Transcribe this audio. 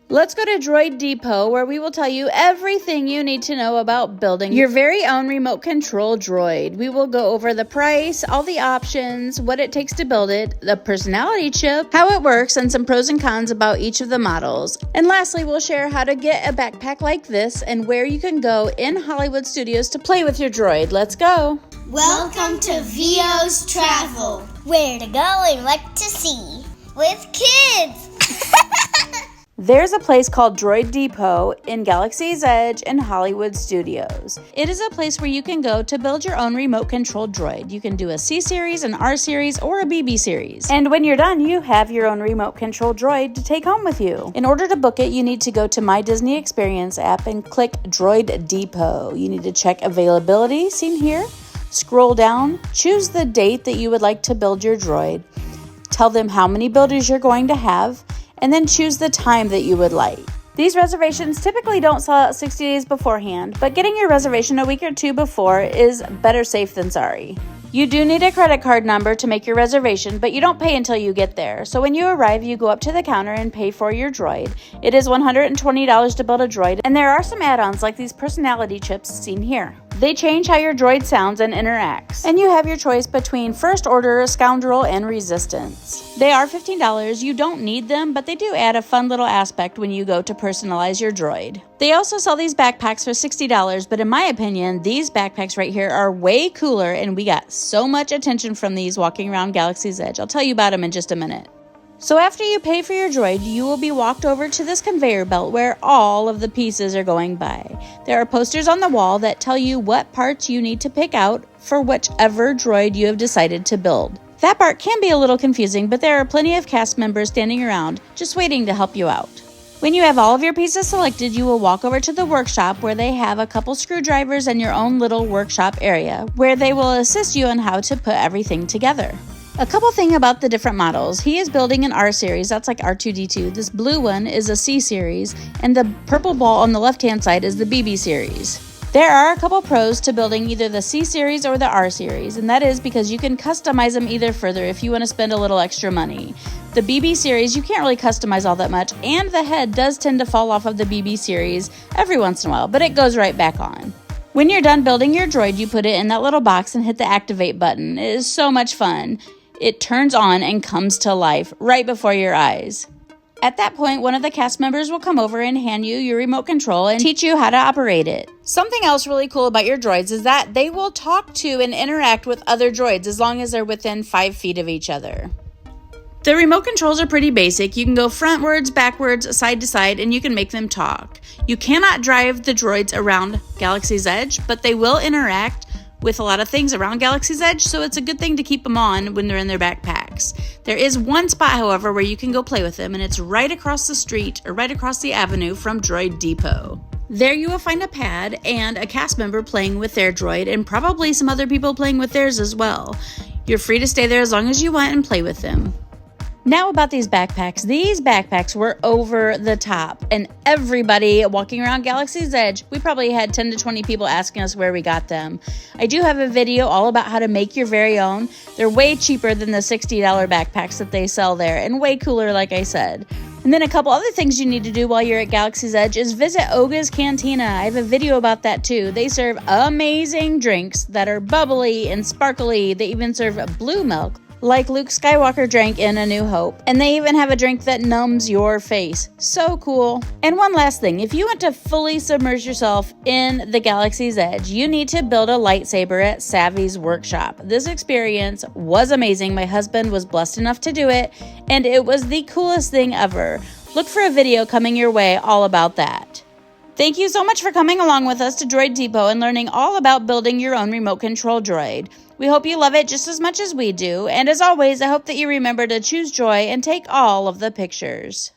Let's go to Droid Depot, where we will tell you everything you need to know about building your very own remote control droid. We will go over the price, all the options, what it takes to build it, the personality chip, how it works, and some pros and cons about each of the models. And lastly, we'll share how to get a backpack like this and where you can go in Hollywood Studios to play with your droid. Let's go! Welcome to VO's Travel. Where to go and what to see. With kids! There's a place called Droid Depot in Galaxy's Edge and Hollywood Studios. It is a place where you can go to build your own remote controlled droid. You can do a C series, an R series, or a BB series. And when you're done, you have your own remote controlled droid to take home with you. In order to book it, you need to go to My Disney Experience app and click Droid Depot. You need to check availability, seen here. Scroll down, choose the date that you would like to build your droid. Tell them how many builders you're going to have, and then choose the time that you would like. These reservations typically don't sell out 60 days beforehand, but getting your reservation a week or two before is better safe than sorry. You do need a credit card number to make your reservation, but you don't pay until you get there. So when you arrive, you go up to the counter and pay for your droid. It is $120 to build a droid, and there are some add-ons like these personality chips seen here. They change how your droid sounds and interacts. And you have your choice between First Order, Scoundrel, and Resistance. They are $15. You don't need them, but they do add a fun little aspect when you go to personalize your droid. They also sell these backpacks for $60, but in my opinion, these backpacks right here are way cooler, and we got so much attention from these walking around Galaxy's Edge. I'll tell you about them in just a minute. So after you pay for your droid, you will be walked over to this conveyor belt where all of the pieces are going by. There are posters on the wall that tell you what parts you need to pick out for whichever droid you have decided to build. That part can be a little confusing, but there are plenty of cast members standing around just waiting to help you out. When you have all of your pieces selected, you will walk over to the workshop where they have a couple screwdrivers and your own little workshop area where they will assist you on how to put everything together. A couple things about the different models. He is building an R series, that's like R2-D2. This blue one is a C series, and the purple ball on the left-hand side is the BB series. There are a couple pros to building either the C series or the R series, and that is because you can customize them either further if you want to spend a little extra money. The BB series, you can't really customize all that much, and the head does tend to fall off of the BB series every once in a while, but it goes right back on. When you're done building your droid, you put it in that little box and hit the activate button. It is so much fun. It turns on and comes to life right before your eyes. At that point, one of the cast members will come over and hand you your remote control and teach you how to operate it. Something else really cool about your droids is that they will talk to and interact with other droids as long as they're within 5 feet of each other. The remote controls are pretty basic. You can go frontwards, backwards, side to side, and you can make them talk. You cannot drive the droids around Galaxy's Edge, but they will interact with a lot of things around Galaxy's Edge, so it's a good thing to keep them on when they're in their backpacks. There is one spot, however, where you can go play with them, and it's right across the street or right across the avenue from Droid Depot. There you will find a pad and a cast member playing with their droid, and probably some other people playing with theirs as well. You're free to stay there as long as you want and play with them. Now about these backpacks. These backpacks were over the top, and everybody walking around Galaxy's Edge, we probably had 10 to 20 people asking us where we got them. I do have a video all about how to make your very own. They're way cheaper than the $60 backpacks that they sell there, and way cooler, like I said. And then a couple other things you need to do while you're at Galaxy's Edge is visit Oga's Cantina. I have a video about that too. They serve amazing drinks that are bubbly and sparkly. They even serve blue milk, like Luke Skywalker drank in A New Hope. And they even have a drink that numbs your face. So cool. And one last thing, if you want to fully submerge yourself in the Galaxy's Edge, you need to build a lightsaber at Savi's workshop. This experience was amazing. My husband was blessed enough to do it, and it was the coolest thing ever. Look for a video coming your way all about that. Thank you so much for coming along with us to Droid Depot and learning all about building your own remote control droid. We hope you love it just as much as we do, and as always, I hope that you remember to choose joy and take all of the pictures.